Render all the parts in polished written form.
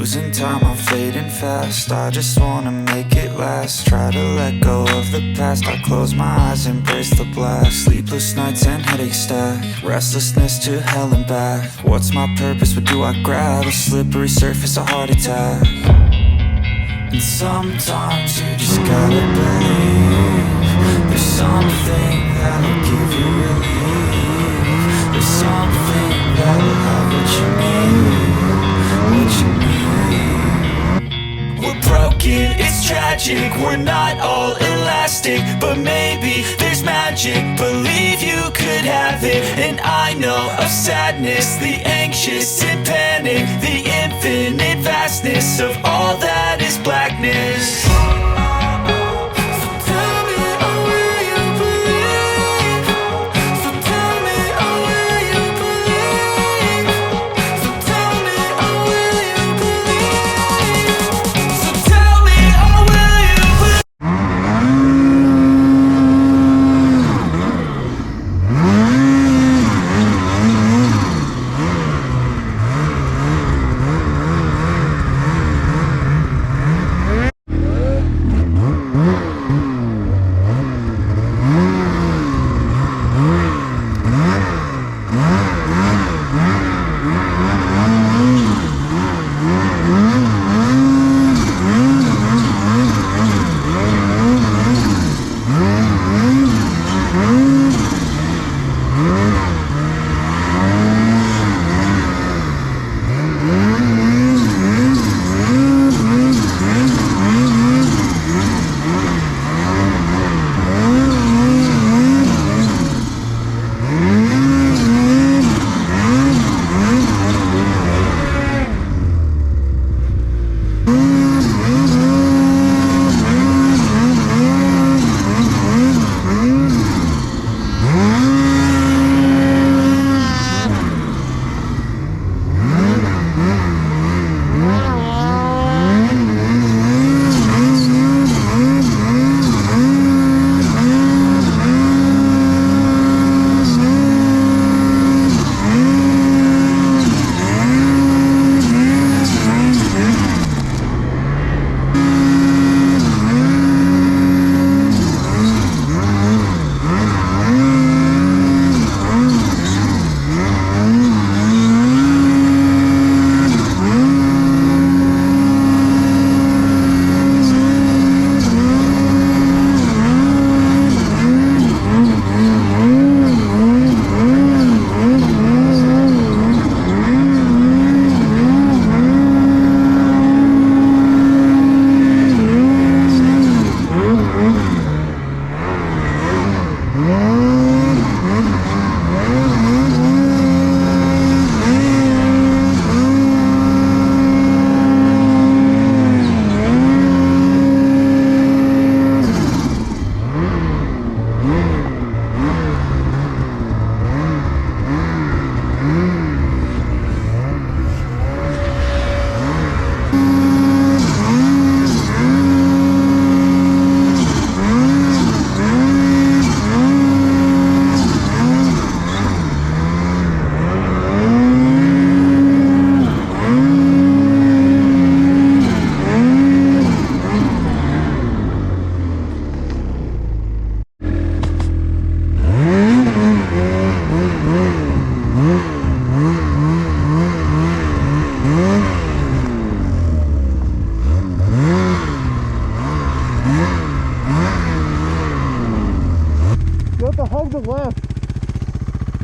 losing time, I'm fading fast. I just wanna make it last. Try to let go of the past. I close my eyes, embrace the blast. Sleepless nights and headaches stack. Restlessness to hell and back. What's my purpose? What do I grab? A slippery surface, a heart attack. And sometimes you just gotta believe there's something that'll give you relief. There's something that'll have what you need, what you need. We're broken, it's tragic, we're not all elastic, but maybe there's magic. Believe you could have it. And I know of sadness, the anxious and panic, the infinite vastness of all that is blackness.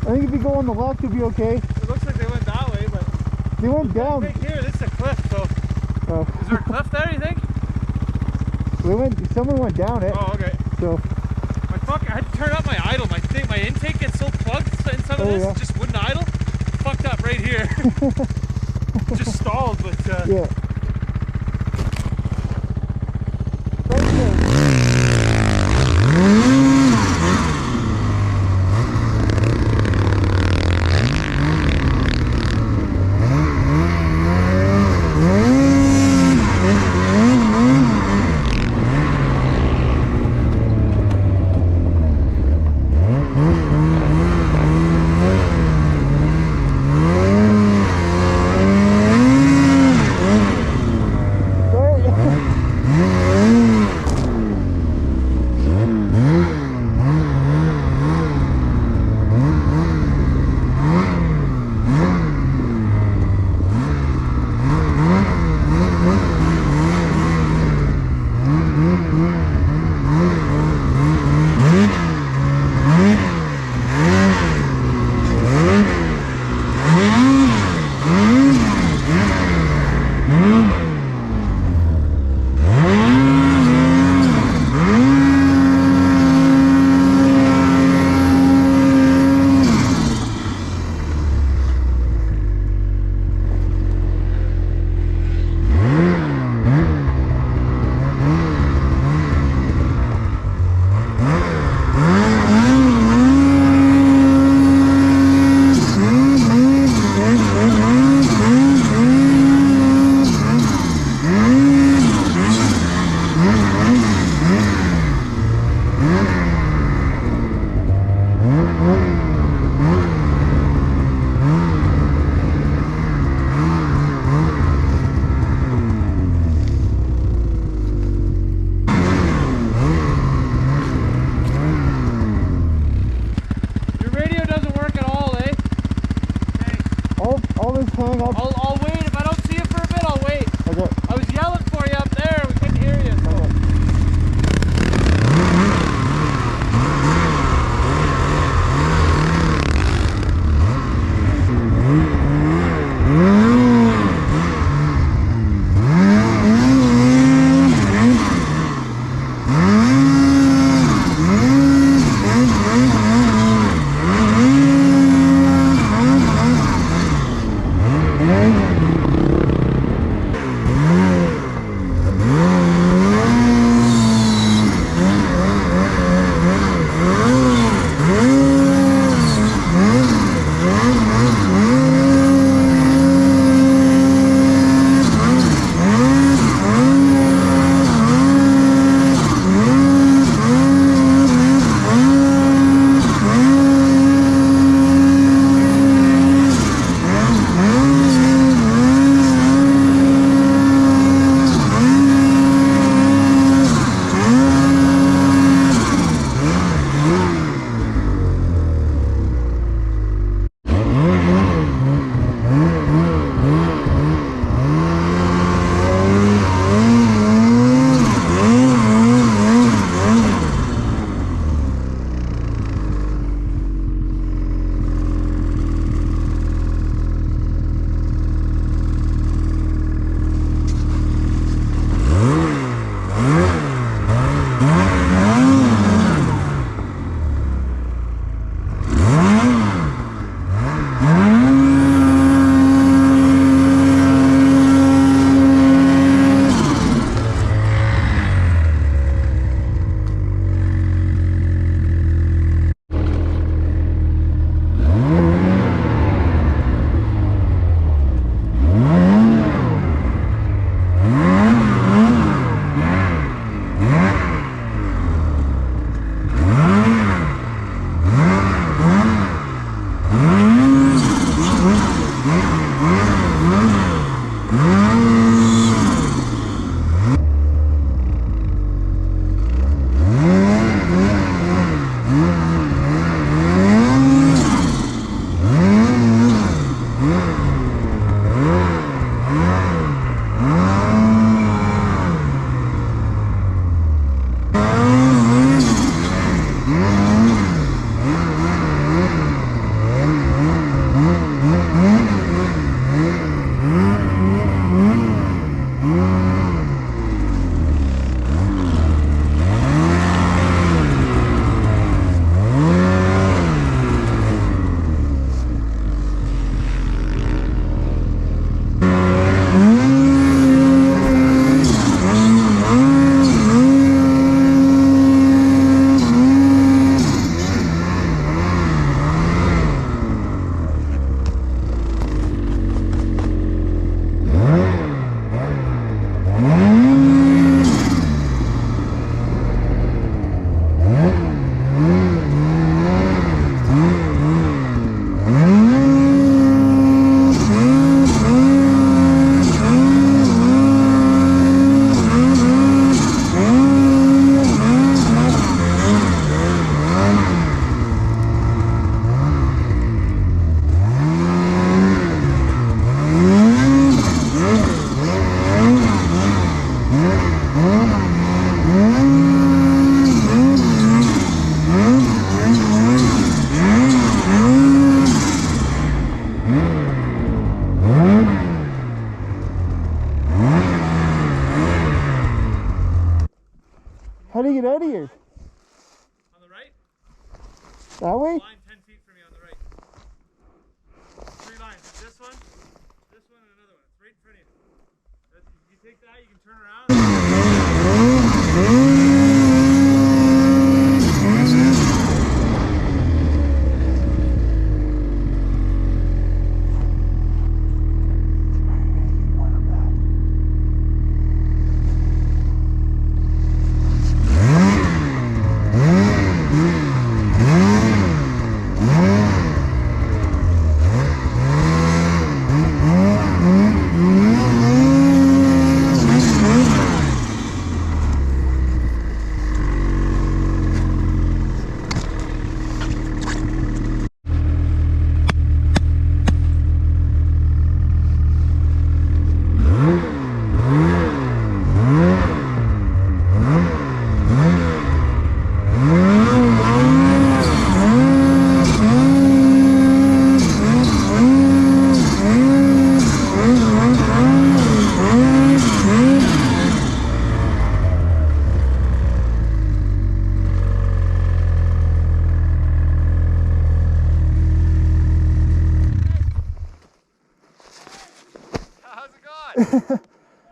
I think if you go on the left, you'll be okay. It looks like they went that way, but... They went down. Here, this is a cliff, so... Oh. Is there a cliff there, you think? Someone went down it. Oh, okay. So... I had to turn up my idle. My intake gets so plugged in some of this, yeah. It just wouldn't idle. Fucked up right here. Just stalled, but... Yeah. hang up. I'll wait. If I don't see you for a bit, I'll wait. Okay. I was yelling for you up there. We couldn't hear you. So. Okay. How do you get out of here? On the right? That way? Line 10 feet for me on the right. 3 lines. This one, and another one. It's right in front of you. You take that, you can turn around.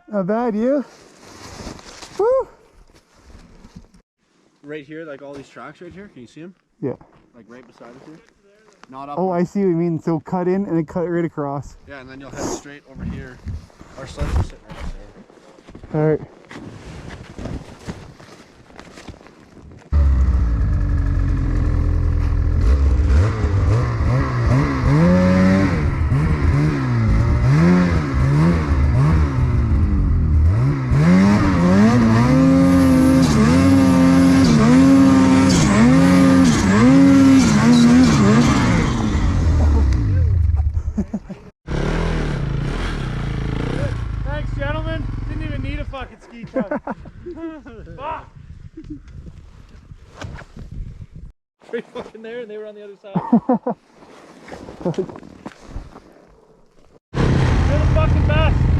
Not bad, you? Woo! Right here, like all these tracks right here. Can you see them? Yeah. Like right beside us here. Not up. Oh, I see what you mean. So cut in and then cut right across. Yeah, and then you'll head straight over here. Our sleds are sitting right up there. All right. Thanks, gentlemen. Didn't even need a fucking ski truck. Fuck. Straight fucking there, and they were on the other side. You're the fucking best.